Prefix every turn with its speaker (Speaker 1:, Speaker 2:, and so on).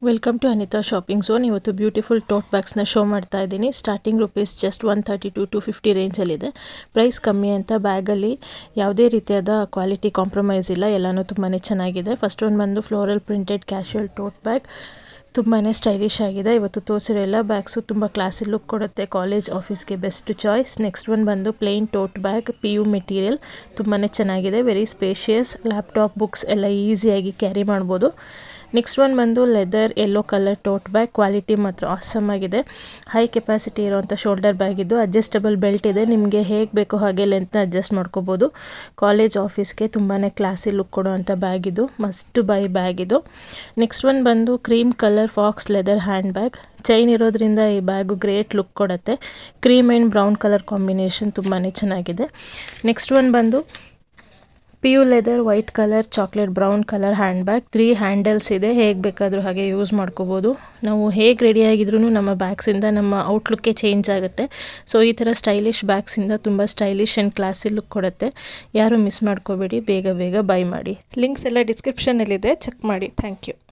Speaker 1: Welcome to Anita shopping zone. ಇವತ್ತು beautiful tote ಬ್ಯಾಗ್ಸ್ನ show ಮಾಡ್ತಾ ಇದ್ದೀನಿ. ಸ್ಟಾರ್ಟಿಂಗ್ ರುಪೀಸ್ ಜಸ್ಟ್ 132-250 ರೇಂಜಲ್ಲಿದೆ. ಪ್ರೈಸ್ ಕಮ್ಮಿ ಅಂತ ಬ್ಯಾಗಲ್ಲಿ ಯಾವುದೇ ರೀತಿಯಾದ ಕ್ವಾಲಿಟಿ ಕಾಂಪ್ರಮೈಸ್ ಇಲ್ಲ, ಎಲ್ಲನೂ ತುಂಬಾ ಚೆನ್ನಾಗಿದೆ. ಫಸ್ಟ್ ಒಂದು ಬಂದು ಫ್ಲೋರಲ್ ಪ್ರಿಂಟೆಡ್ ಕ್ಯಾಶುಯಲ್ ಟೋಟ್ ಬ್ಯಾಗ್, ತುಂಬಾ ಸ್ಟೈಲಿಶ್ ಆಗಿದೆ. ಇವತ್ತು ತೋರಿಸಿರೋ ಎಲ್ಲ ಬ್ಯಾಗ್ಸು ತುಂಬ ಕ್ಲಾಸಿ ಲುಕ್ ಕೊಡುತ್ತೆ, ಕಾಲೇಜ್ ಆಫೀಸ್ಗೆ ಬೆಸ್ಟ್ ಚಾಯ್ಸ್. ನೆಕ್ಸ್ಟ್ ಒಂದು ಬಂದು ಪ್ಲೇನ್ ಟೋಟ್ ಬ್ಯಾಗ್, PU ಮೆಟೀರಿಯಲ್, ತುಂಬಾ ಚೆನ್ನಾಗಿದೆ. ವೆರಿ ಸ್ಪೇಷಿಯಸ್, ಲ್ಯಾಪ್ಟಾಪ್ ಬುಕ್ಸ್ ಎಲ್ಲ ಈಸಿಯಾಗಿ ಕ್ಯಾರಿ ಮಾಡ್ಬೋದು. ನೆಕ್ಸ್ಟ್ ಒನ್ ಬಂದು leather yellow colour ಟೋಟ್ bag, quality ಮಾತ್ರ ಆಸಮ್ ಆಗಿದೆ. ಹೈ ಕೆಪಾಸಿಟಿ ಇರುವಂಥ ಶೋಲ್ಡರ್ ಬ್ಯಾಗ್ ಇದು. ಅಡ್ಜಸ್ಟಬಲ್ ಬೆಲ್ಟ್ ಇದೆ, ನಿಮಗೆ ಹೇಗೆ ಬೇಕೋ ಹಾಗೆ ಲೆಂತ್ನ ಅಡ್ಜಸ್ಟ್ ಮಾಡ್ಕೋಬೋದು. ಕಾಲೇಜ್ ಆಫೀಸ್ಗೆ ತುಂಬಾ ಕ್ಲಾಸಿ ಲುಕ್ ಕೊಡುವಂಥ ಬ್ಯಾಗ್ ಇದು, ಮಸ್ಟ್ ಬೈ ಬ್ಯಾಗ್ ಇದು. ನೆಕ್ಸ್ಟ್ ಒನ್ ಬಂದು cream colour fox leather hand bag. Chain ಇರೋದ್ರಿಂದ ಈ ಬ್ಯಾಗು ಗ್ರೇಟ್ ಲುಕ್ ಕೊಡುತ್ತೆ. Cream and brown colour combination ತುಂಬಾ ಚೆನ್ನಾಗಿದೆ. ನೆಕ್ಸ್ಟ್ ಒನ್ ಬಂದು PU leather white colour chocolate brown colour hand bag. 3 handles ಇದೆ, ಹೇಗೆ ಬೇಕಾದರೂ ಹಾಗೆ ಯೂಸ್ ಮಾಡ್ಕೋಬೋದು. ನಾವು ಹೇಗೆ ರೆಡಿ ಆಗಿದ್ರೂ ನಮ್ಮ ಬ್ಯಾಗ್ಸಿಂದ ನಮ್ಮ ಔಟ್ಲುಕ್ಕೇ ಚೇಂಜ್ ಆಗುತ್ತೆ. ಸೊ ಈ ಥರ ಸ್ಟೈಲಿಶ್ ಬ್ಯಾಗ್ಸಿಂದ ತುಂಬ ಸ್ಟೈಲಿಶ್ ಆ್ಯಂಡ್ ಕ್ಲಾಸಿ ಲುಕ್ ಕೊಡುತ್ತೆ. ಯಾರು ಮಿಸ್ ಮಾಡ್ಕೋಬೇಡಿ, ಬೇಗ ಬೈ ಮಾಡಿ. ಲಿಂಕ್ಸ್ ಎಲ್ಲ ಡಿಸ್ಕ್ರಿಪ್ಷನಲ್ಲಿದೆ, ಚೆಕ್ ಮಾಡಿ. Thank you.